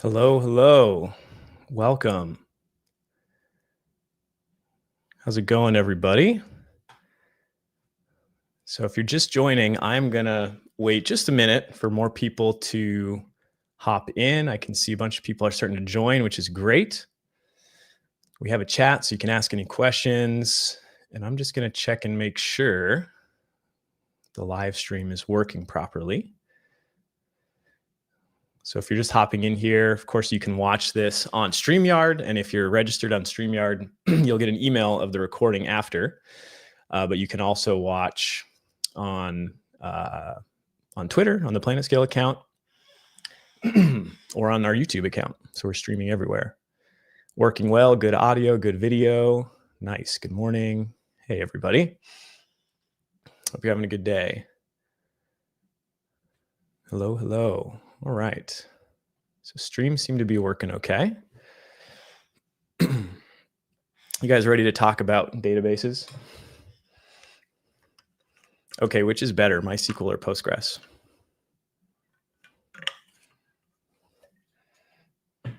Hello, hello. Welcome. How's it going, everybody? So if you're just joining, I'm going to wait just a minute for more people to hop in. I can see a bunch of people are starting to join, which is great. We have a chat, so you can ask any questions. And I'm just going to check and make sure the live stream is working properly. So if you're just hopping in here, of course, you can watch this on StreamYard. And if you're registered on StreamYard, you'll get an email of the recording after. But you can also watch on Twitter, on the PlanetScale account, or on our YouTube account. So we're streaming everywhere. Working well, good audio, good video. Nice. Good morning. Hey, everybody. Hope you're having a good day. Hello, hello. All right. So streams seem to be working okay. You guys ready to talk about databases? Okay, which is better, MySQL or Postgres? I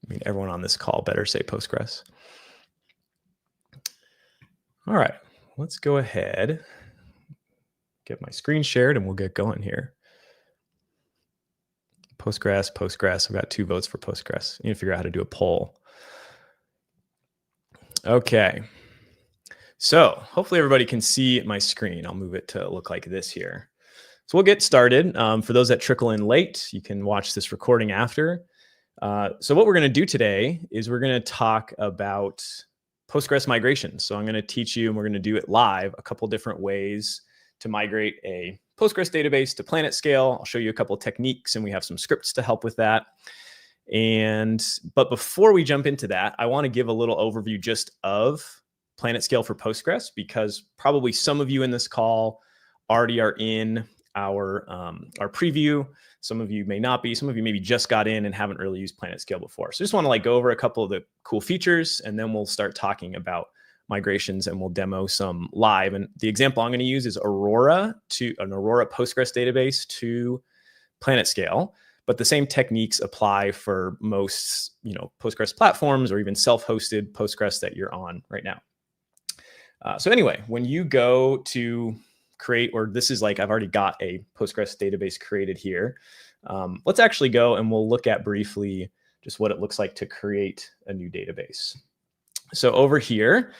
mean, everyone on this call better say Postgres. All right, let's go ahead, get my screen shared, and we'll get going here. Postgres. I've got 2 votes for Postgres. You need to figure out how to do a poll. Okay. So hopefully everybody can see my screen. I'll move it to look like this here. So we'll get started. For those that trickle in late, you can watch this recording after. So what we're going to do today is we're going to talk about Postgres migration. So I'm going to teach you, and we're going to do it live, a couple different ways to migrate a Postgres database to PlanetScale. I'll show you a couple of techniques, and we have some scripts to help with that. But before we jump into that, I want to give a little overview just of PlanetScale for Postgres, because probably some of you in this call already are in our preview. Some of you may not be. Some of you maybe just got in and haven't really used PlanetScale before. So just want to go over a couple of the cool features, and then we'll start talking about migrations, and we'll demo some live. And the example I'm going to use is Aurora Postgres database to PlanetScale. But the same techniques apply for most, Postgres platforms or even self-hosted Postgres that you're on right now. So anyway, when you go to create, or this is I've already got a Postgres database created here. Let's actually go and we'll look at briefly just what it looks like to create a new database. So over here,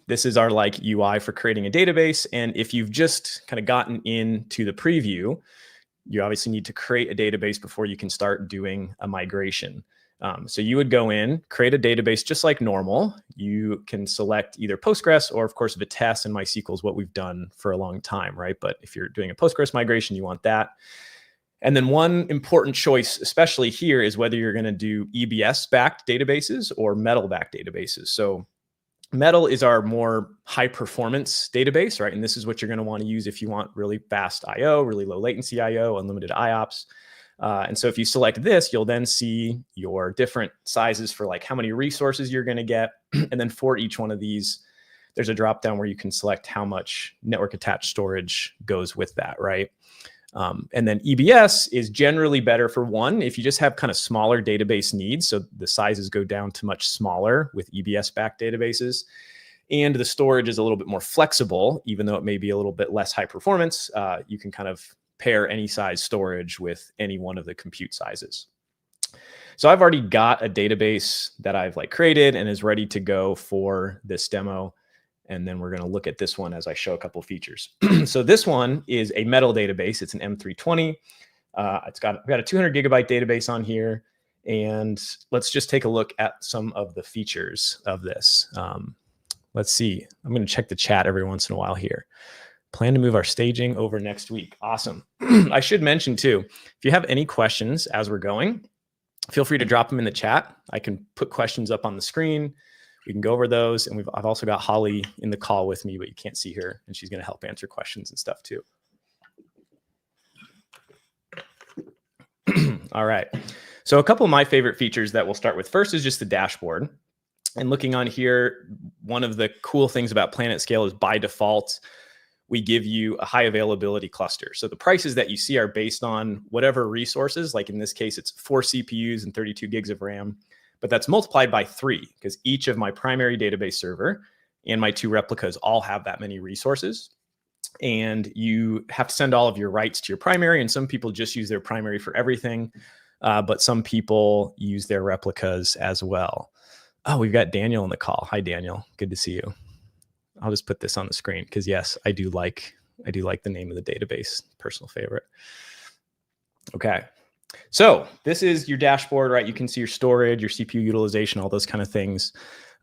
this is our UI for creating a database. And if you've just kind of gotten into the preview, you obviously need to create a database before you can start doing a migration. So you would go in, create a database just like normal. You can select either Postgres or, of course, Vitesse and MySQL is what we've done for a long time, right? But if you're doing a Postgres migration, you want that. And then one important choice, especially here, is whether you're going to do EBS-backed databases or Metal-backed databases. So Metal is our more high-performance database, right? And this is what you're going to want to use if you want really fast I/O, really low latency I/O, unlimited IOPS. And so if you select this, you'll then see your different sizes for how many resources you're going to get. And then for each one of these, there's a drop down where you can select how much network attached storage goes with that, right? And then EBS is generally better for one, if you just have kind of smaller database needs. So the sizes go down to much smaller with EBS-backed databases. And the storage is a little bit more flexible, even though it may be a little bit less high performance. You can kind of pair any size storage with any one of the compute sizes. So I've already got a database that I've created and is ready to go for this demo. And then we're going to look at this one as I show a couple of features. So this one is a Metal database. It's an M320. I've got a 200 gigabyte database on here. And let's just take a look at some of the features of this. Let's see. I'm going to check the chat every once in a while here. Plan to move our staging over next week. Awesome. I should mention too, if you have any questions as we're going, feel free to drop them in the chat. I can put questions up on the screen. We can go over those. And I've also got Holly in the call with me, but you can't see her. And she's going to help answer questions and stuff too. All right. So a couple of my favorite features that we'll start with first is just the dashboard. And looking on here, one of the cool things about PlanetScale is by default, we give you a high availability cluster. So the prices that you see are based on whatever resources, like in this case, it's 4 CPUs and 32 gigs of RAM, but that's multiplied by 3 because each of my primary database server and my 2 replicas all have that many resources. And you have to send all of your writes to your primary, and some people just use their primary for everything, but some people use their replicas as well. Oh, we've got Daniel on the call. Hi, Daniel. Good to see you. I'll just put this on the screen because yes, I do like the name of the database, personal favorite. Okay. So this is your dashboard, right? You can see your storage, your CPU utilization, all those kind of things.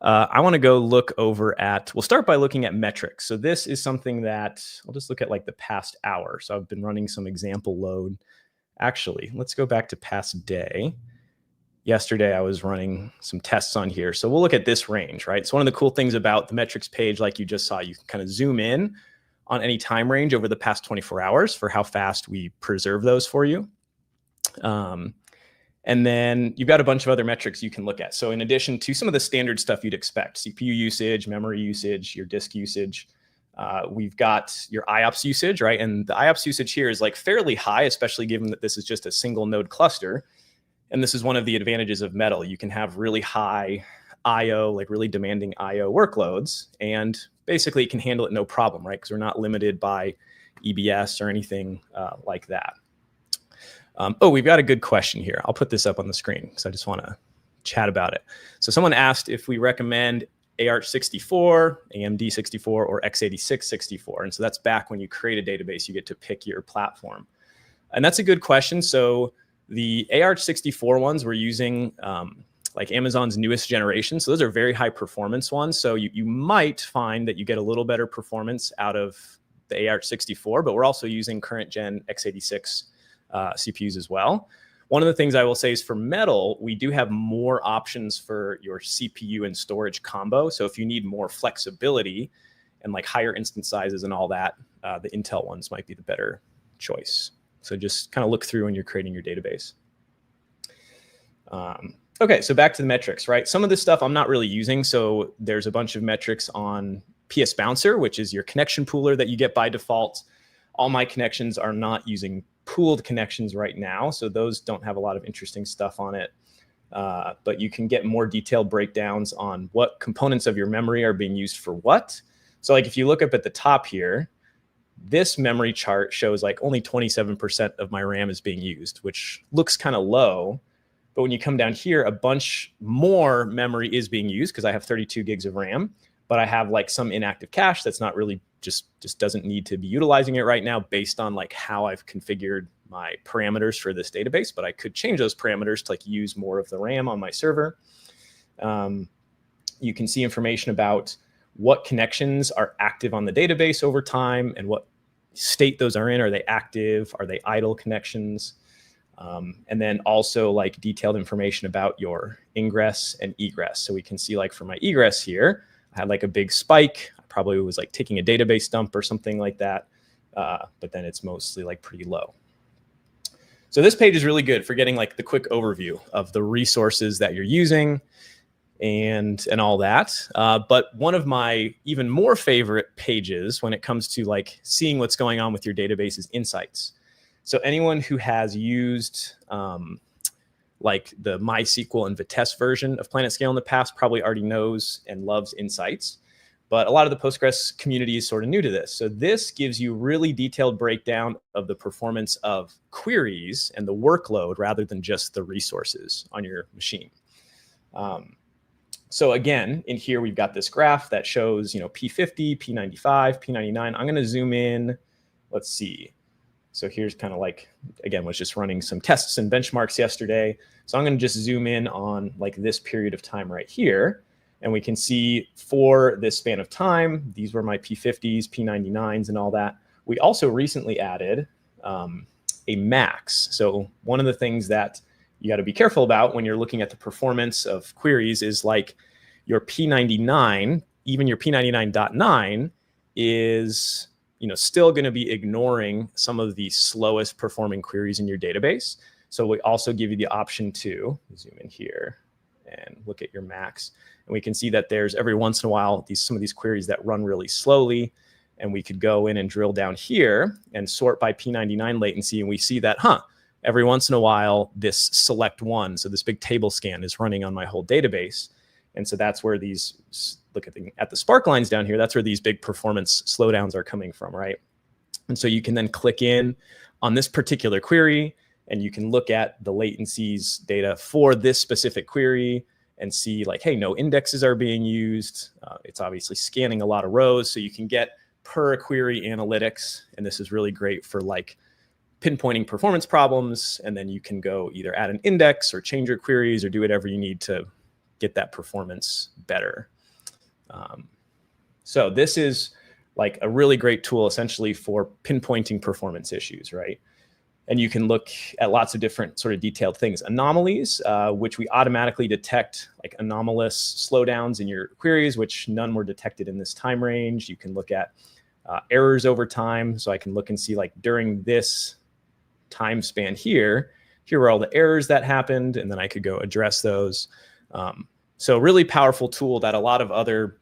I want to go look over at, we'll start by looking at metrics. So this is something that I'll just look at like the past hour. So I've been running some example load. Actually, let's go back to past day. Yesterday, I was running some tests on here. So we'll look at this range, right? So one of the cool things about the metrics page, like you just saw, you can kind of zoom in on any time range over the past 24 hours for how fast we preserve those for you. And then you've got a bunch of other metrics you can look at. So in addition to some of the standard stuff you'd expect, CPU usage, memory usage, your disk usage, we've got your IOPS usage, right? And the IOPS usage here is like fairly high, especially given that this is just a single node cluster. And this is one of the advantages of Metal. You can have really high IO, like really demanding IO workloads, and basically it can handle it no problem, right? Because we're not limited by EBS or anything like that. Oh, we've got a good question here. I'll put this up on the screen because I just want to chat about it. So someone asked if we recommend AArch64, AMD64, or x86-64. And so that's back when you create a database, you get to pick your platform. And that's a good question. So the AArch64 ones we're using like Amazon's newest generation. So those are very high performance ones. So you might find that you get a little better performance out of the AArch64, but we're also using current gen x86 CPUs as well. One of the things I will say is for Metal, we do have more options for your CPU and storage combo. So if you need more flexibility and like higher instance sizes and all that, the Intel ones might be the better choice. So just kind of look through when you're creating your database. Okay, so back to the metrics, right? Some of this stuff I'm not really using. So there's a bunch of metrics on PS Bouncer, which is your connection pooler that you get by default. All my connections are not using pooled connections right now, so those don't have a lot of interesting stuff on it. But you can get more detailed breakdowns on what components of your memory are being used for what. So like if you look up at the top here, this memory chart shows like only 27% of my RAM is being used, which looks kind of low. But when you come down here, a bunch more memory is being used because I have 32 gigs of RAM, but I have like some inactive cache that's not really just doesn't need to be utilizing it right now based on like how I've configured my parameters for this database, but I could change those parameters to like use more of the RAM on my server. You can see information about what connections are active on the database over time and what state those are in. Are they active? Are they idle connections? And then also like detailed information about your ingress and egress. So we can see like for my egress here, I had like a big spike. I probably was like taking a database dump or something like that. But then it's mostly like pretty low. So this page is really good for getting like the quick overview of the resources that you're using and all that. But one of my even more favorite pages when it comes to like seeing what's going on with your database is Insights. So anyone who has used like the MySQL and Vitesse version of PlanetScale in the past probably already knows and loves Insights. But a lot of the Postgres community is sort of new to this. So this gives you really detailed breakdown of the performance of queries and the workload rather than just the resources on your machine. So again, in here, we've got this graph that shows, P50, P95, P99. I'm going to zoom in. Let's see. So here's kind of like, again, was just running some tests and benchmarks yesterday. So I'm going to just zoom in on like this period of time right here. And we can see for this span of time, these were my P50s, P99s, and all that. We also recently added a max. So one of the things that you got to be careful about when you're looking at the performance of queries is like your P99, even your P99.9 is still going to be ignoring some of the slowest performing queries in your database. So we also give you the option to zoom in here and look at your max. And we can see that there's every once in a while some of these queries that run really slowly. and we could go in and drill down here and sort by P99 latency. And we see that, every once in a while, this select one, so this big table scan is running on my whole database. And so that's where these, look at the spark lines down here, that's where these big performance slowdowns are coming from, right? And so you can then click in on this particular query, and you can look at the latencies data for this specific query and see like, hey, no indexes are being used. It's obviously scanning a lot of rows, so you can get per query analytics. And this is really great for like pinpointing performance problems. And then you can go either add an index or change your queries or do whatever you need to get that performance better. So this is like a really great tool essentially for pinpointing performance issues, right? And you can look at lots of different sort of detailed things. Anomalies, which we automatically detect like anomalous slowdowns in your queries, which none were detected in this time range. You can look at errors over time. So I can look and see like during this time span here are all the errors that happened, and then I could go address those. So really powerful tool that a lot of other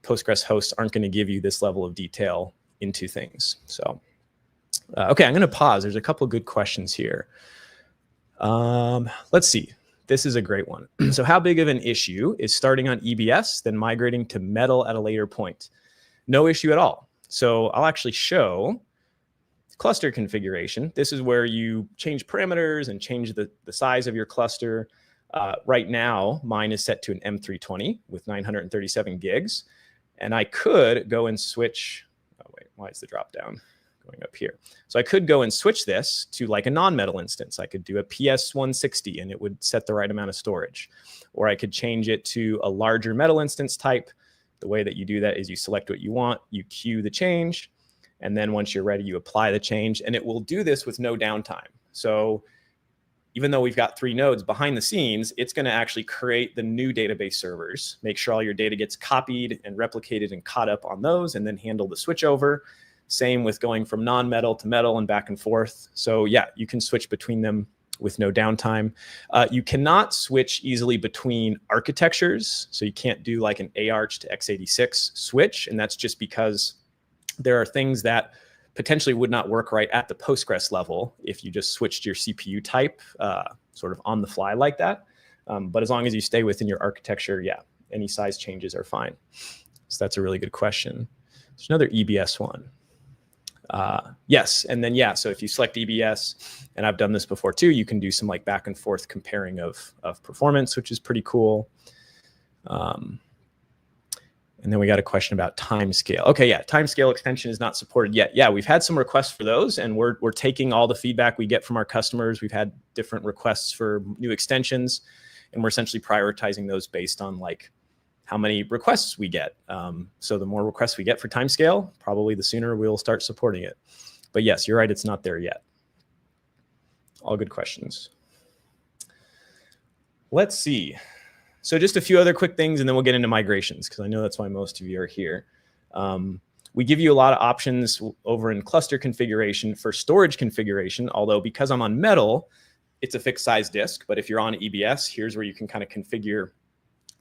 Postgres hosts aren't going to give you this level of detail into things. So, okay, I'm going to pause. There's a couple of good questions here. Let's see. This is a great one. So how big of an issue is starting on EBS, then migrating to metal at a later point? No issue at all. So I'll actually show cluster configuration. This is where you change parameters and change the size of your cluster. Right now, mine is set to an M320 with 937 gigs. And I could go and switch, oh wait, why is the drop down going up here? So I could go and switch this to like a non-metal instance. I could do a PS160 and it would set the right amount of storage. Or I could change it to a larger metal instance type. The way that you do that is you select what you want, you queue the change, and then once you're ready, you apply the change, and it will do this with no downtime. So even though we've got 3 nodes behind the scenes, it's going to actually create the new database servers, make sure all your data gets copied and replicated and caught up on those, and then handle the switchover. Same with going from non-metal to metal and back and forth. So yeah, you can switch between them with no downtime. You cannot switch easily between architectures. So you can't do like an AArch to x86 switch. And that's just because there are things that potentially would not work right at the Postgres level if you just switched your CPU type sort of on the fly like that. But as long as you stay within your architecture, yeah, any size changes are fine. So that's a really good question. There's another EBS one. Yes, and then yeah, so if you select EBS, and I've done this before too, you can do some like back and forth comparing of performance, which is pretty cool. And then we got a question about timescale. Okay, yeah, timescale extension is not supported yet. Yeah, we've had some requests for those, and we're taking all the feedback we get from our customers. We've had different requests for new extensions, and we're essentially prioritizing those based on like how many requests we get. So the more requests we get for timescale, probably the sooner we'll start supporting it. But yes, you're right, it's not there yet. All good questions. Let's see. So just a few other quick things, and then we'll get into migrations, because I know that's why most of you are here. We give you a lot of options over in cluster configuration for storage configuration, although because I'm on metal, it's a fixed size disk. But if you're on EBS, here's where you can kind of configure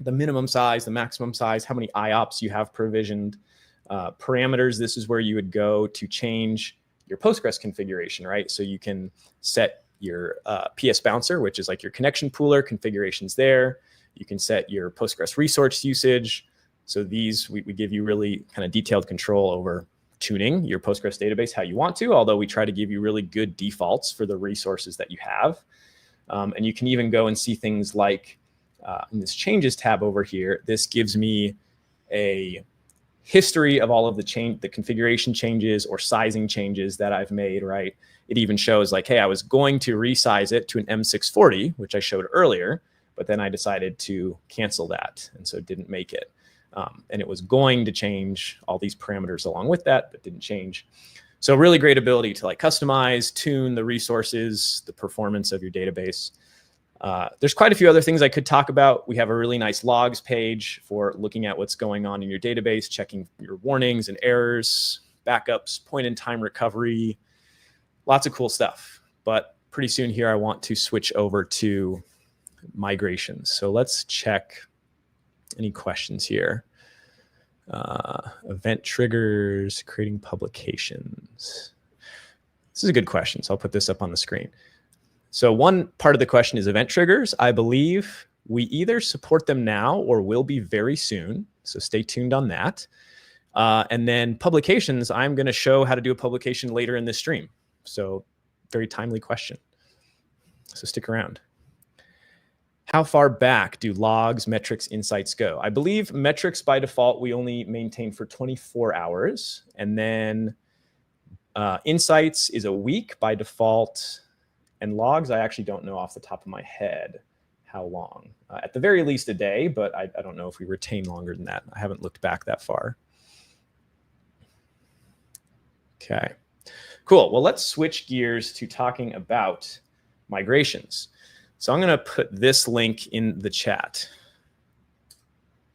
the minimum size, the maximum size, how many IOPS you have provisioned. Parameters, this is where you would go to change your Postgres configuration, right? So you can set your PS bouncer, which is like your connection pooler configurations there. You can set your Postgres resource usage. So these, we give you really kind of detailed control over tuning your Postgres database how you want to, although we try to give you really good defaults for the resources that you have. And you can even go and see things like in this changes tab over here, this gives me a history of all of the configuration changes or sizing changes that I've made, right? It even shows like, hey, I was going to resize it to an M640, which I showed earlier, but then I decided to cancel that, and so didn't make it. And it was going to change all these parameters along with that, but didn't change. So really great ability to like customize, tune the resources, the performance of your database. There's quite a few other things I could talk about. We have a really nice logs page for looking at what's going on in your database, checking your warnings and errors, backups, point-in-time recovery, lots of cool stuff. But pretty soon here, I want to switch over to migrations. So let's check any questions here. Event triggers, creating publications. This is a good question, so I'll put this up on the screen. So one part of the question is event triggers. I believe we either support them now or will be very soon, so stay tuned on that. And then publications, I'm going to show how to do a publication later in this stream. So very timely question. So stick around. How far back do logs, metrics, insights go? I believe metrics by default, we only maintain for 24 hours. And then insights is a week by default. And logs, I actually don't know off the top of my head how long. At the very least a day, but I don't know if we retain longer than that. I haven't looked back that far. Okay, cool. Well, let's switch gears to talking about migrations. So I'm going to put this link in the chat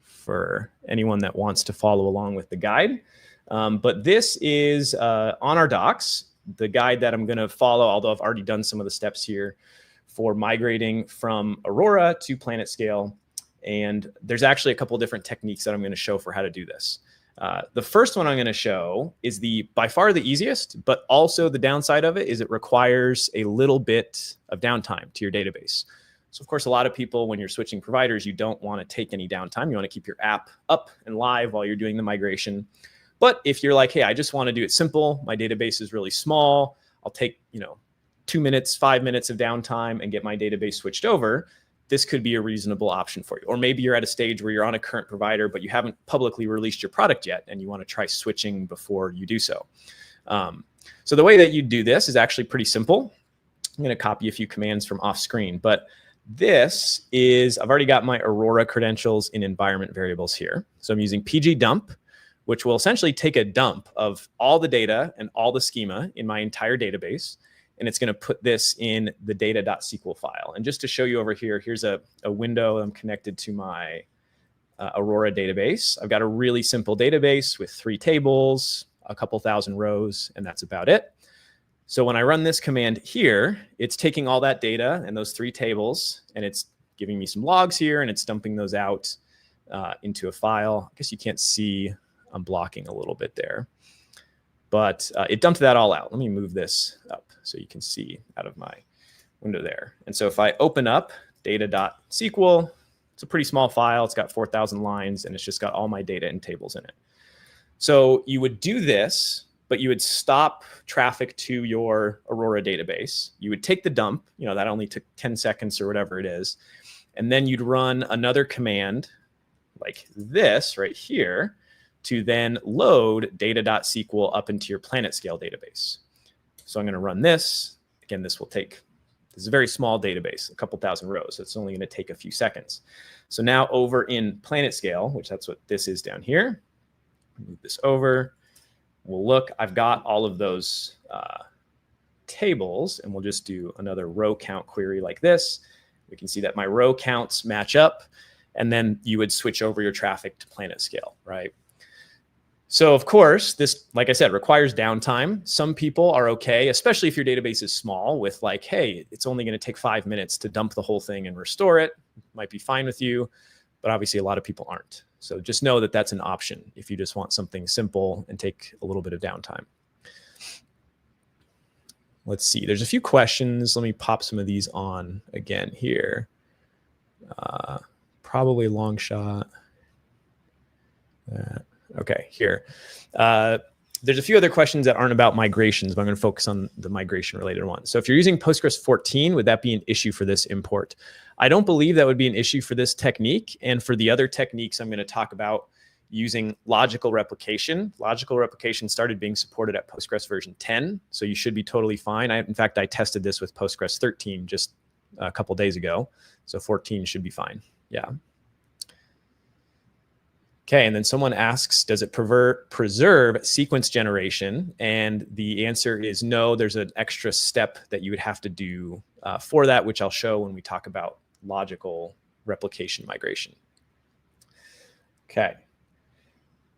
for anyone that wants to follow along with the guide. But this is on our docs, the guide that I'm going to follow, although I've already done some of the steps here for migrating from Aurora to PlanetScale. And there's actually a couple of different techniques that I'm going to show for how to do this. The first one I'm going to show is by far the easiest, but also the downside of it is it requires a little bit of downtime to your database. So of course, a lot of people, when you're switching providers, you don't want to take any downtime. You want to keep your app up and live while you're doing the migration. But if you're like, hey, I just want to do it simple, my database is really small, I'll take 2 minutes, 5 minutes of downtime and get my database switched over, this could be a reasonable option for you. Or maybe you're at a stage where you're on a current provider, but you haven't publicly released your product yet, and you want to try switching before you do so. So the way that you do this is actually pretty simple. I'm going to copy a few commands from off screen, but this is, I've already got my Aurora credentials in environment variables here. So I'm using pgdump, which will essentially take a dump of all the data and all the schema in my entire database. And it's going to put this in the data.sql file. And just to show you over here, here's a window. I'm connected to my Aurora database. I've got a really simple database with 3 tables, a couple thousand rows, and that's about it. So when I run this command here, it's taking all that data and those 3 tables, and it's giving me some logs here, and it's dumping those out into a file. I guess you can't see, I'm blocking a little bit there. But it dumped that all out. Let me move this up so you can see out of my window there. And so if I open up data.sql, it's a pretty small file. It's got 4,000 lines, and it's just got all my data and tables in it. So you would do this, but you would stop traffic to your Aurora database. You would take the dump, that only took 10 seconds or whatever it is. And then you'd run another command like this right here, to then load data.sql up into your PlanetScale database. So I'm going to run this. Again, this is a very small database, a couple thousand rows. So it's only going to take a few seconds. So now over in PlanetScale, which that's what this is down here, move this over. We'll look, I've got all of those tables, and we'll just do another row count query like this. We can see that my row counts match up, and then you would switch over your traffic to PlanetScale, right? So of course, this, like I said, requires downtime. Some people are okay, especially if your database is small, with like, hey, it's only going to take 5 minutes to dump the whole thing and restore it. Might be fine with you, but obviously a lot of people aren't. So just know that that's an option if you just want something simple and take a little bit of downtime. Let's see, there's a few questions. Let me pop some of these on again here. Probably long shot. Okay, here. There's a few other questions that aren't about migrations, but I'm going to focus on the migration-related ones. So if you're using Postgres 14, would that be an issue for this import? I don't believe that would be an issue for this technique. And for the other techniques I'm going to talk about using logical replication. Logical replication started being supported at Postgres version 10, so you should be totally fine. In fact, I tested this with Postgres 13 just a couple days ago, so 14 should be fine. Yeah. Okay, and then someone asks, does it preserve sequence generation? And the answer is no, there's an extra step that you would have to do for that, which I'll show when we talk about logical replication migration. Okay,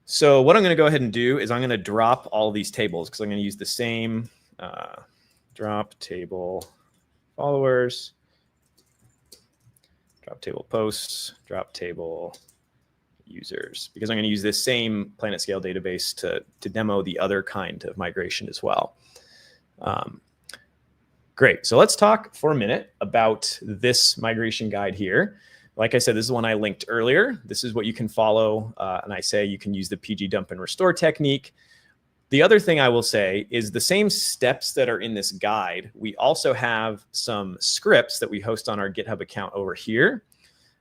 so what I'm going to go ahead and do is I'm going to drop all these tables because I'm going to use the same drop table followers, drop table posts, drop table users, because I'm going to use this same PlanetScale database to demo the other kind of migration as well. Great. So let's talk for a minute about this migration guide here. Like I said, this is one I linked earlier. This is what you can follow. And I say you can use the PG dump and restore technique. The other thing I will say is the same steps that are in this guide. We also have some scripts that we host on our GitHub account over here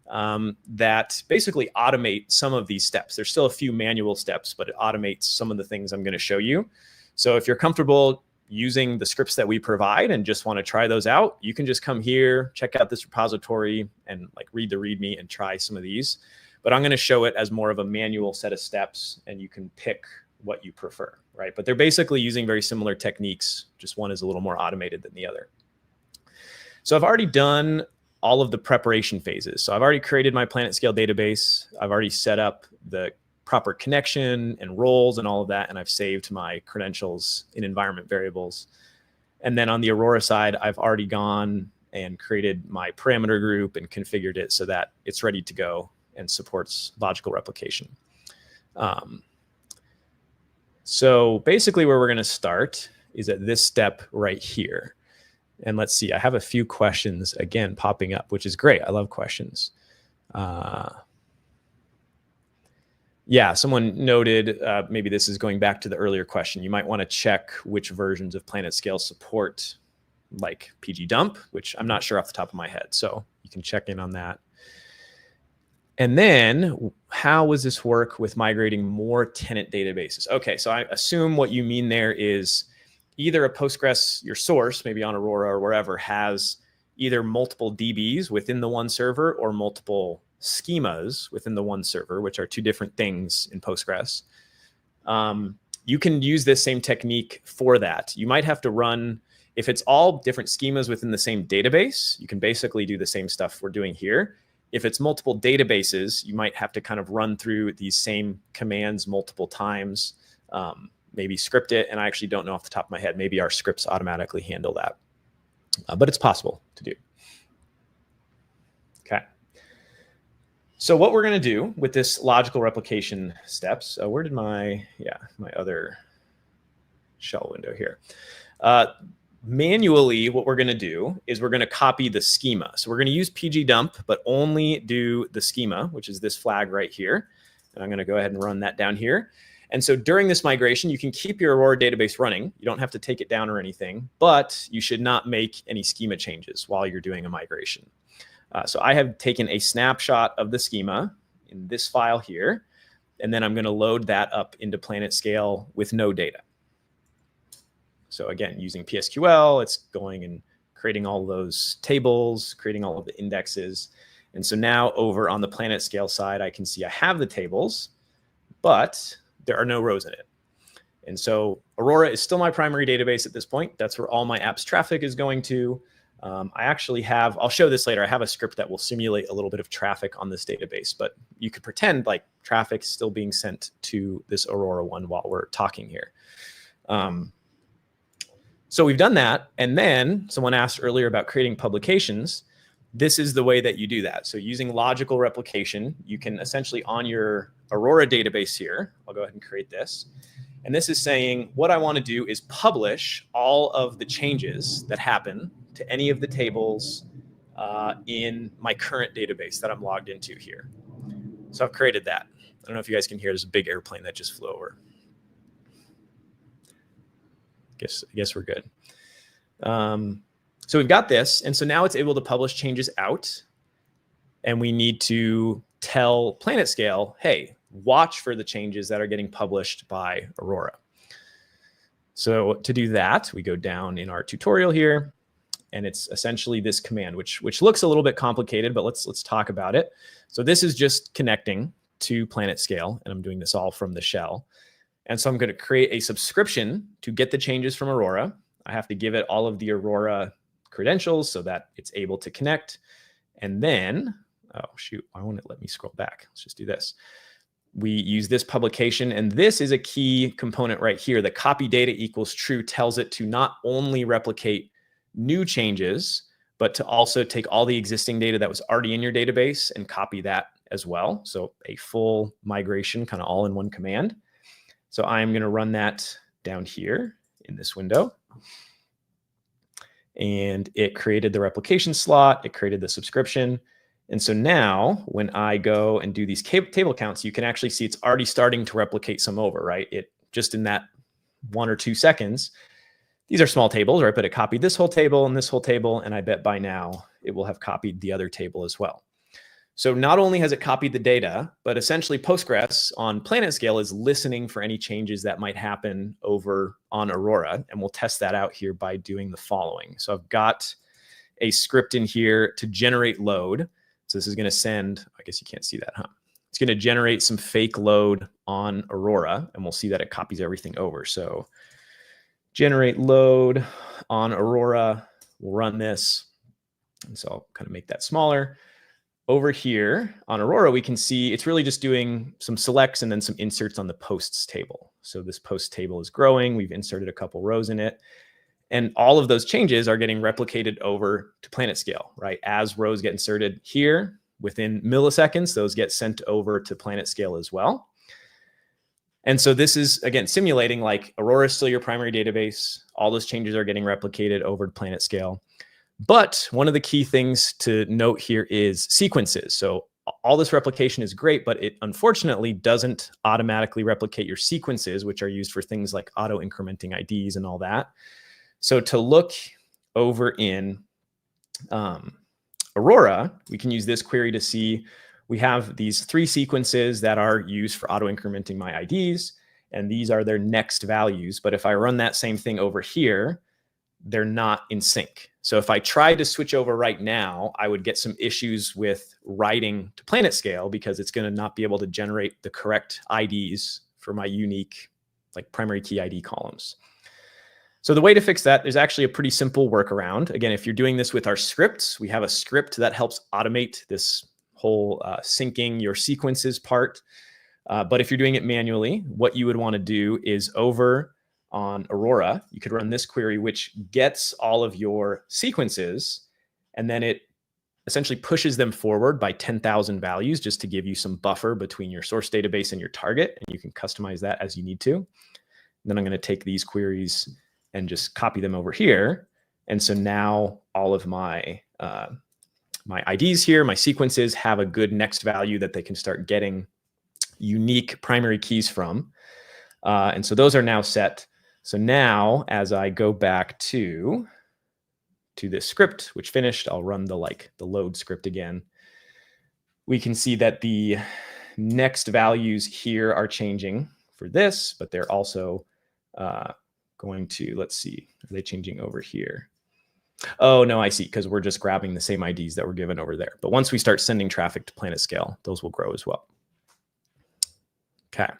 that basically automate some of these steps. There's still a few manual steps, but it automates some of the things I'm going to show you. So if you're comfortable using the scripts that we provide and just want to try those out, you can just come here, check out this repository and like read the README and try some of these. But I'm going to show it as more of a manual set of steps, and you can pick what you prefer, right? But they're basically using very similar techniques. Just one is a little more automated than the other. So I've already done all of the preparation phases. So I've already created my PlanetScale database. I've already set up the proper connection and roles and all of that. And I've saved my credentials in environment variables. And then on the Aurora side, I've already gone and created my parameter group and configured it so that it's ready to go and supports logical replication. So basically where we're going to start is at this step right here. And let's see, I have a few questions again popping up, which is great. I love questions. Yeah, someone noted, maybe this is going back to the earlier question, you might want to check which versions of PlanetScale support like PG dump, which I'm not sure off the top of my head. So you can check in on that. And then how does this work with migrating more tenant databases? Okay, so I assume what you mean there is either a Postgres, your source, maybe on Aurora or wherever, has either multiple DBs within the one server or multiple schemas within the one server, which are two different things in Postgres. You can use this same technique for that. You might have to run, if it's all different schemas within the same database, you can basically do the same stuff we're doing here. If it's multiple databases, you might have to kind of run through these same commands multiple times, maybe script it. And I actually don't know off the top of my head, maybe our scripts automatically handle that, but it's possible to do. Okay. So what we're going to do with this logical replication steps, where did my other shell window here? Manually, what we're going to do is we're going to copy the schema. So we're going to use PG dump, but only do the schema, which is this flag right here. And I'm going to go ahead and run that down here. And so during this migration, you can keep your Aurora database running. You don't have to take it down or anything, but you should not make any schema changes while you're doing a migration. So I have taken a snapshot of the schema in this file here, and then I'm going to load that up into PlanetScale with no data. So again, using PSQL, it's going and creating all those tables, creating all of the indexes. And so now over on the PlanetScale side, I can see I have the tables, but there are no rows in it. And so Aurora is still my primary database at this point. That's where all my app's traffic is going to. I actually have, I'll show this later, I have a script that will simulate a little bit of traffic on this database, but you could pretend like traffic's still being sent to this Aurora one while we're talking here. So we've done that. And then someone asked earlier about creating publications. This is the way that you do that. So using logical replication, you can essentially on your Aurora database here, I'll go ahead and create this. And this is saying what I want to do is publish all of the changes that happen to any of the tables in my current database that I'm logged into here. So I've created that. I don't know if you guys can hear, there's a big airplane that just flew over. I guess we're good. So we've got this. And so now it's able to publish changes out. And we need to tell PlanetScale, hey, watch for the changes that are getting published by Aurora. So to do that, we go down in our tutorial here. And it's essentially this command, which looks a little bit complicated, but let's talk about it. So this is just connecting to PlanetScale, and I'm doing this all from the shell. And so I'm going to create a subscription to get the changes from Aurora. I have to give it all of the Aurora credentials so that it's able to connect. And then, oh shoot, why won't it let me scroll back? Let's just do this. We use this publication, and this is a key component right here. The copy data equals true tells it to not only replicate new changes, but to also take all the existing data that was already in your database and copy that as well. So a full migration kind of all in one command. So I'm going to run that down here in this window. And it created the replication slot. It created the subscription. And so now when I go and do these table counts, you can actually see it's already starting to replicate some over, right? It just in that 1 or 2 seconds, these are small tables, right? But it copied this whole table and this whole table. And I bet by now it will have copied the other table as well. So not only has it copied the data, but essentially Postgres on PlanetScale is listening for any changes that might happen over on Aurora. And we'll test that out here by doing the following. So I've got a script in here to generate load. So this is going to send, I guess you can't see that, huh? It's going to generate some fake load on Aurora, and we'll see that it copies everything over. So generate load on Aurora, we'll run this. And so I'll kind of make that smaller. Over here on Aurora, we can see it's really just doing some selects and then some inserts on the posts table. So this posts table is growing. We've inserted a couple rows in it. And all of those changes are getting replicated over to PlanetScale, right? As rows get inserted here, within milliseconds, those get sent over to PlanetScale as well. And so this is, again, simulating like Aurora is still your primary database. All those changes are getting replicated over to PlanetScale. But one of the key things to note here is sequences. So all this replication is great, but it unfortunately doesn't automatically replicate your sequences, which are used for things like auto-incrementing IDs and all that. So to look over in Aurora, we can use this query to see we have these 3 sequences that are used for auto-incrementing my IDs, and these are their next values. But if I run that same thing over here, they're not in sync. So if I tried to switch over right now, I would get some issues with writing to PlanetScale because it's going to not be able to generate the correct IDs for my unique like primary key ID columns. So the way to fix that is actually a pretty simple workaround. Again, if you're doing this with our scripts, we have a script that helps automate this whole syncing your sequences part. But if you're doing it manually, what you would want to do is over on Aurora, you could run this query, which gets all of your sequences, and then it essentially pushes them forward by 10,000 values just to give you some buffer between your source database and your target. And you can customize that as you need to. And then I'm going to take these queries and just copy them over here. And so now all of my my IDs here, my sequences have a good next value that they can start getting unique primary keys from. And so those are now set. So now as I go back to this script, which finished, I'll run the load script again. We can see that the next values here are changing for this, but they're also going to, let's see, are they changing over here? Oh, no, I see, because we're just grabbing the same IDs that were given over there. But once we start sending traffic to PlanetScale, those will grow as well. Okay.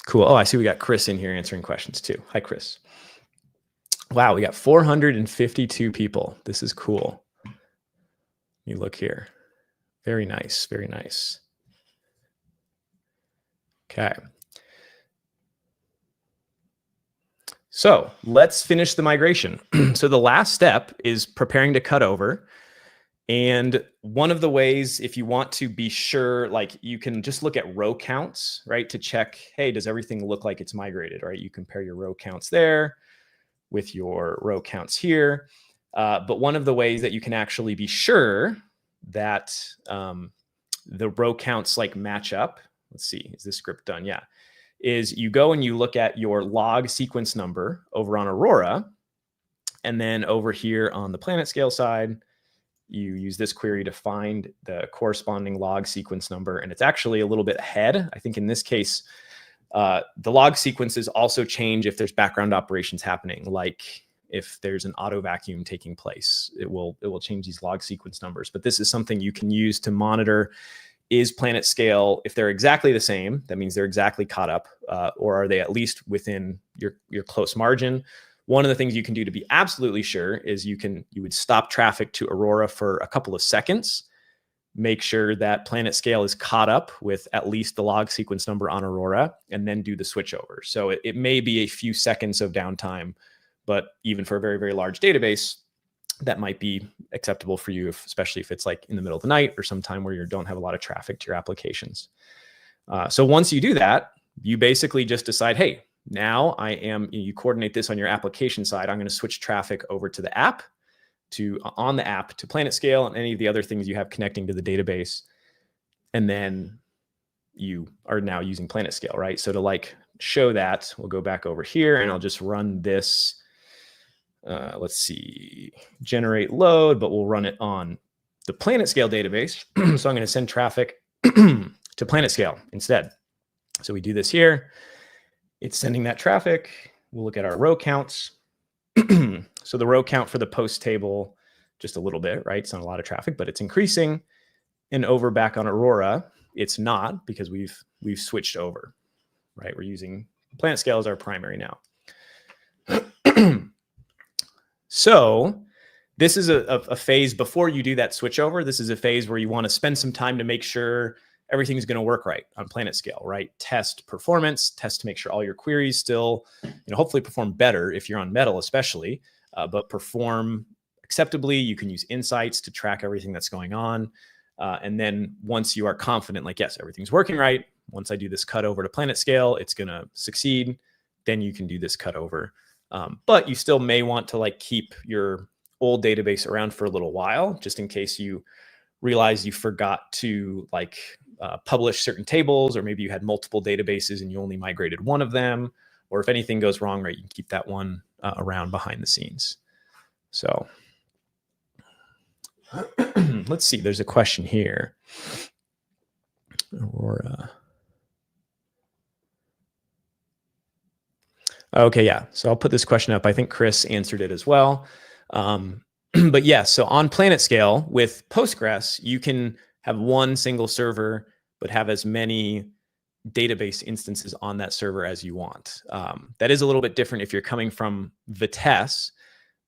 Cool. Oh, I see we got Chris in here answering questions too. Hi, Chris. Wow, we got 452 people. This is cool. Let me look here. Very nice, very nice. Okay. So let's finish the migration. So the last step is preparing to cut over. And one of the ways, if you want to be sure, like you can just look at row counts, right? To check, hey, does everything look like it's migrated, right? You compare your row counts there with your row counts here. But one of the ways that you can actually be sure that the row counts like match up, let's see, is this script done? Yeah. Is you go and you look at your log sequence number over on Aurora, and then over here on the PlanetScale side, you use this query to find the corresponding log sequence number, and it's actually a little bit ahead. I think in this case, the log sequences also change if there's background operations happening, like if there's an auto vacuum taking place, it will change these log sequence numbers. But this is something you can use to monitor. Is PlanetScale, if they're exactly the same, that means they're exactly caught up, or are they at least within your close margin? One of the things you can do to be absolutely sure is you would stop traffic to Aurora for a couple of seconds, make sure that PlanetScale is caught up with at least the log sequence number on Aurora, and then do the switchover. So it may be a few seconds of downtime, but even for a very, very large database, that might be acceptable for you, especially if it's like in the middle of the night or sometime where you don't have a lot of traffic to your applications. So once you do that, you basically just decide, hey, now you coordinate this on your application side. I'm going to switch traffic over to the app, on the app to PlanetScale and any of the other things you have connecting to the database. And then you are now using PlanetScale, right? So to like show that, we'll go back over here and I'll just run this. Let's see, generate load, but we'll run it on the PlanetScale database. So I'm going to send traffic to PlanetScale instead. So we do this here. It's sending that traffic. We'll look at our row counts. So the row count for the post table, just a little bit, right? It's not a lot of traffic, but it's increasing. And over back on Aurora, it's not, because we've switched over, right? We're using PlanetScale as our primary now. So this is a phase before you do that switch over. This is a phase where you want to spend some time to make sure everything's going to work right on PlanetScale, right? Test performance, test to make sure all your queries still, hopefully perform better if you're on Metal especially, but perform acceptably. You can use insights to track everything that's going on. And then once you are confident, like, yes, everything's working right. Once I do this cut over to PlanetScale, it's going to succeed. Then you can do this cut over. But you still may want to like keep your old database around for a little while, just in case you realize you forgot to like publish certain tables, or maybe you had multiple databases and you only migrated one of them, or if anything goes wrong, right, you can keep that one around behind the scenes. So let's see, there's a question here. Aurora. Okay, yeah. So I'll put this question up. I think Chris answered it as well. But yeah, so on PlanetScale with Postgres, you can have one single server, but have as many database instances on that server as you want. That is a little bit different if you're coming from Vitesse.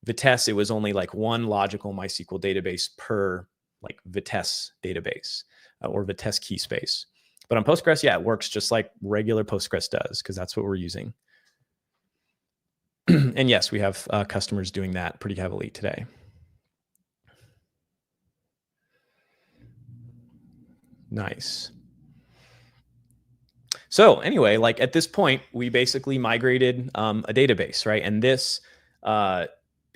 Vitesse, it was only like one logical MySQL database per like Vitesse database or Vitesse key space. But on Postgres, yeah, it works just like regular Postgres does, because that's what we're using. And yes, we have customers doing that pretty heavily today. Nice. So anyway, like at this point, we basically migrated a database, right? And this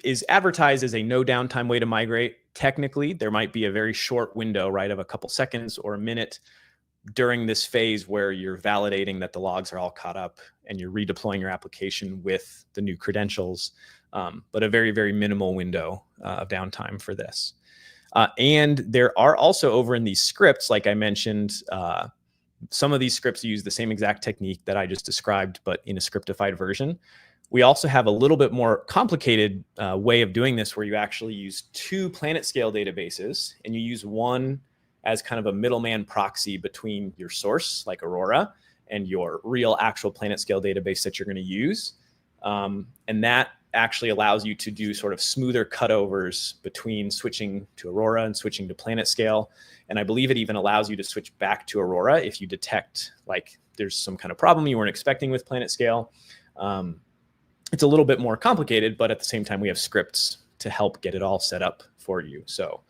is advertised as a no downtime way to migrate. Technically, there might be a very short window, right, of a couple seconds or a minute during this phase where you're validating that the logs are all caught up and you're redeploying your application with the new credentials, but a very, very minimal window of downtime for this. And there are also over in these scripts, like I mentioned, some of these scripts use the same exact technique that I just described, but in a scriptified version. We also have a little bit more complicated way of doing this, where you actually use two PlanetScale databases and you use one as kind of a middleman proxy between your source, like Aurora, and your real actual PlanetScale database that you're going to use. And that actually allows you to do sort of smoother cutovers between switching to Aurora and switching to PlanetScale. And I believe it even allows you to switch back to Aurora if you detect like there's some kind of problem you weren't expecting with PlanetScale. It's a little bit more complicated, but at the same time, we have scripts to help get it all set up for you. So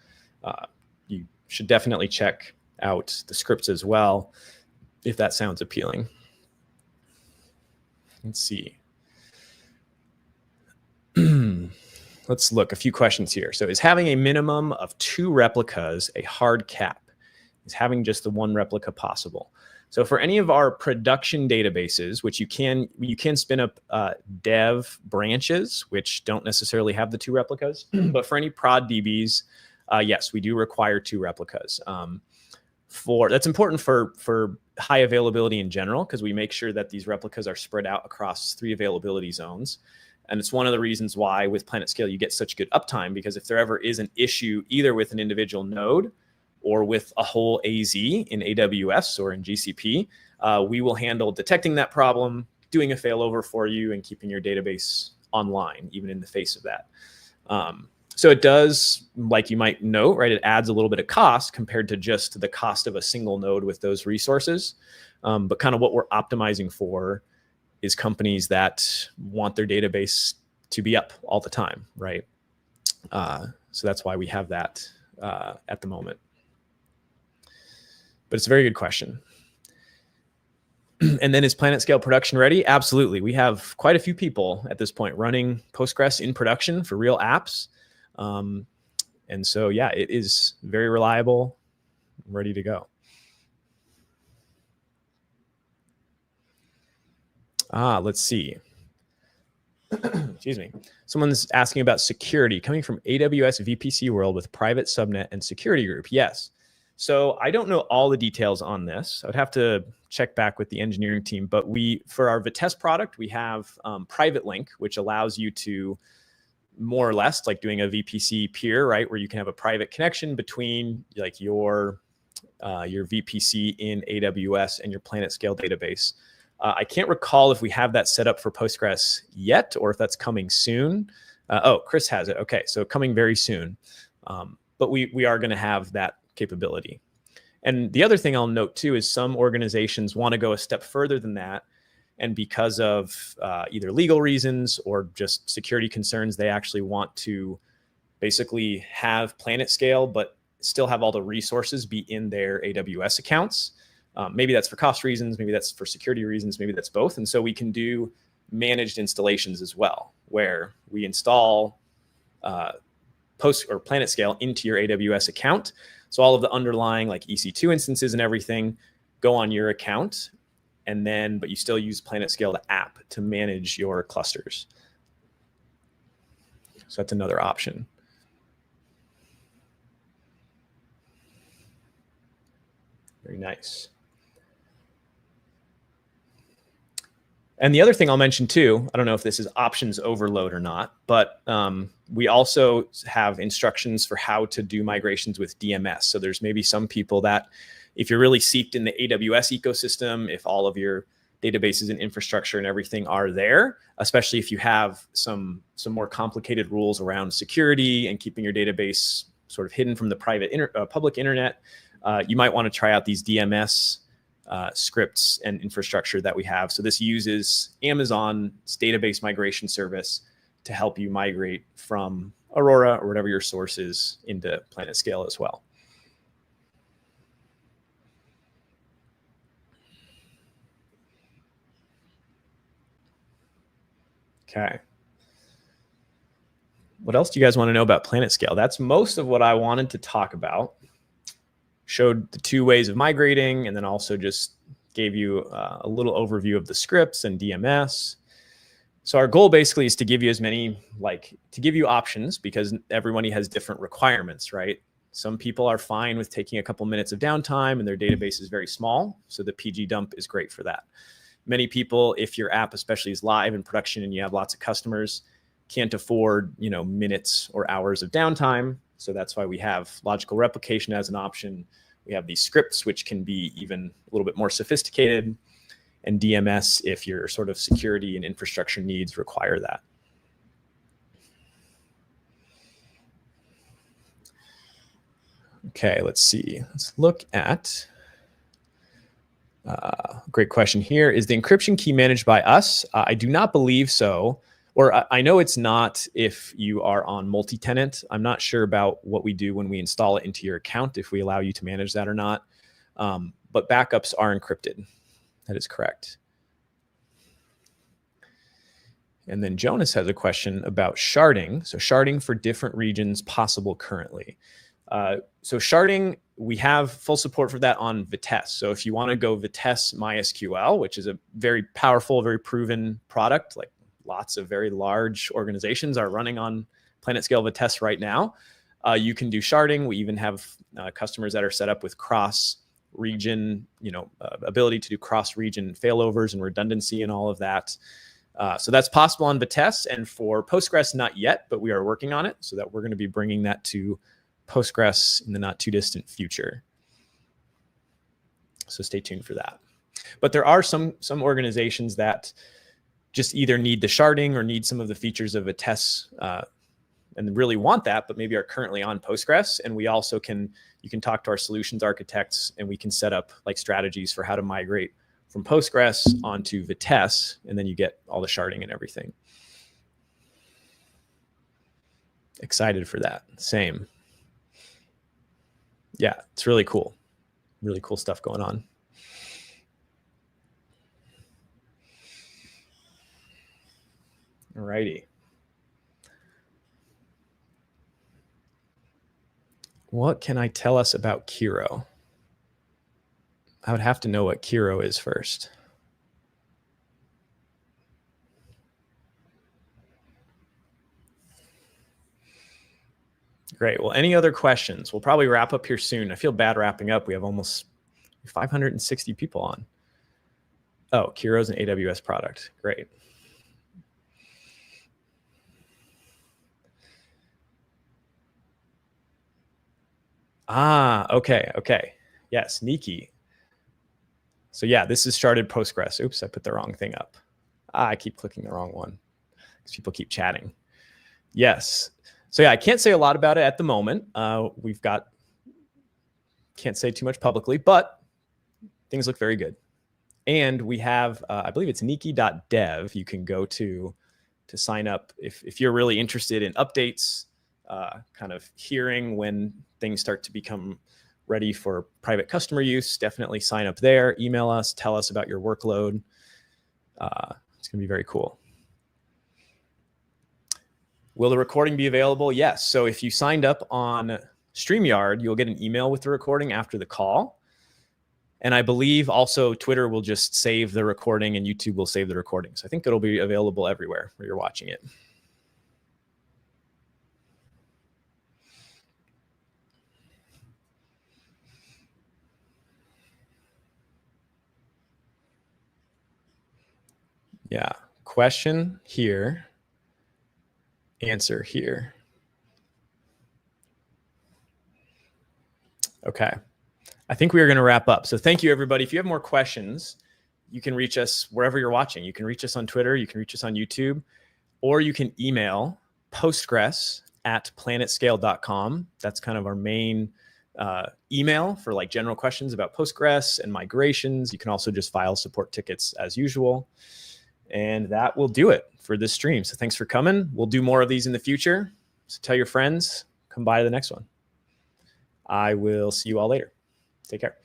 you should definitely check out the scripts as well, if that sounds appealing. Let's see. Let's look, a few questions here. So is having a minimum of 2 replicas a hard cap? Is having just the 1 replica possible? So for any of our production databases, which you can spin up dev branches, which don't necessarily have the 2 replicas, but for any prod DBs, yes, we do require 2 replicas. That's important for high availability in general, because we make sure that these replicas are spread out across 3 availability zones. And it's one of the reasons why with PlanetScale you get such good uptime, because if there ever is an issue either with an individual node or with a whole AZ in AWS or in GCP, we will handle detecting that problem, doing a failover for you, and keeping your database online, even in the face of that. So it does, like you might note, right, it adds a little bit of cost compared to just the cost of a single node with those resources. But kind of what we're optimizing for is companies that want their database to be up all the time, right? So that's why we have that at the moment. But it's a very good question. And then is PlanetScale production ready? Absolutely. We have quite a few people at this point running Postgres in production for real apps. And so, yeah, it is very reliable, ready to go. Let's see. Excuse me. Someone's asking about security coming from AWS VPC world with private subnet and security group. Yes. So I don't know all the details on this. I'd have to check back with the engineering team, but for our Vitesse product, we have private link, which allows you to more or less like doing a VPC peer, right? Where you can have a private connection between like your VPC in AWS and your PlanetScale database. I can't recall if we have that set up for Postgres yet, or if that's coming soon. Oh, Chris has it. Okay, so coming very soon. But we are going to have that capability. And the other thing I'll note too is some organizations want to go a step further than that. And because of either legal reasons or just security concerns, they actually want to basically have PlanetScale, but still have all the resources be in their AWS accounts. Maybe that's for cost reasons, maybe that's for security reasons, maybe that's both. And so we can do managed installations as well, where we install PlanetScale into your AWS account. So all of the underlying like EC2 instances and everything go on your account, and then but you still use PlanetScale, the app, to manage your clusters. So that's another option. Very nice. And the other thing I'll mention too, I don't know if this is options overload or not, but we also have instructions for how to do migrations with DMS. So there's maybe some people that if you're really seeped in the AWS ecosystem, if all of your databases and infrastructure and everything are there, especially if you have some more complicated rules around security and keeping your database sort of hidden from the public internet, you might want to try out these DMS scripts and infrastructure that we have. So this uses Amazon's database migration service to help you migrate from Aurora or whatever your source is into PlanetScale as well. Okay. What else do you guys want to know about PlanetScale? That's most of what I wanted to talk about. Showed the two ways of migrating, and then also just gave you a little overview of the scripts and DMS. So our goal basically is to give you as many, to give you options, because everybody has different requirements, right? Some people are fine with taking a couple minutes of downtime and their database is very small. So the PG dump is great for that. Many people, if your app especially is live in production and you have lots of customers, can't afford, minutes or hours of downtime. So that's why we have logical replication as an option. We have these scripts, which can be even a little bit more sophisticated, and DMS if your sort of security and infrastructure needs require that. Okay, let's see. Let's look at, great question here. Is the encryption key managed by us? I do not believe so. Or I know it's not if you are on multi-tenant. I'm not sure about what we do when we install it into your account, if we allow you to manage that or not. But backups are encrypted. That is correct. And then Jonas has a question about sharding. So sharding for different regions possible currently. So sharding, we have full support for that on Vitesse. So if you want to go Vitesse MySQL, which is a very powerful, very proven product, like lots of very large organizations are running on PlanetScale Vitesse right now, you can do sharding. We even have customers that are set up with cross-region, ability to do cross-region failovers and redundancy and all of that. So that's possible on Vitesse, and for Postgres, not yet, but we are working on it, so that we're going to be bringing that to Postgres in the not too distant future. So stay tuned for that. But there are some organizations that just either need the sharding or need some of the features of Vitesse and really want that, but maybe are currently on Postgres. And we also you can talk to our solutions architects, and we can set up like strategies for how to migrate from Postgres onto Vitesse, and then you get all the sharding and everything. Excited for that. Same. Yeah, it's really cool. Really cool stuff going on. All righty. What can I tell us about Kiro? I would have to know what Kiro is first. Great. Well, any other questions? We'll probably wrap up here soon. I feel bad wrapping up. We have almost 560 people on. Oh, Kiro's an AWS product. Great. Ah, okay. Yes, Niki. So yeah, this is started Postgres. Oops, I put the wrong thing up. I keep clicking the wrong one because people keep chatting. Yes. So yeah, I can't say a lot about it at the moment. Can't say too much publicly, but things look very good. And we have, I believe it's niki.dev. You can go to sign up if you're really interested in updates, kind of hearing when things start to become ready for private customer use. Definitely sign up there. Email us, tell us about your workload. It's going to be very cool. Will the recording be available? Yes. So if you signed up on StreamYard, you'll get an email with the recording after the call. And I believe also Twitter will just save the recording and YouTube will save the recording. So I think it'll be available everywhere where you're watching it. Yeah. Question here. Answer here. Okay. I think we are going to wrap up. So thank you, everybody. If you have more questions, you can reach us wherever you're watching. You can reach us on Twitter. You can reach us on YouTube. Or you can email postgres@planetscale.com. That's kind of our main email for like general questions about Postgres and migrations. You can also just file support tickets as usual. And that will do it for this stream. So thanks for coming. We'll do more of these in the future. So tell your friends, come by to the next one. I will see you all later. Take care.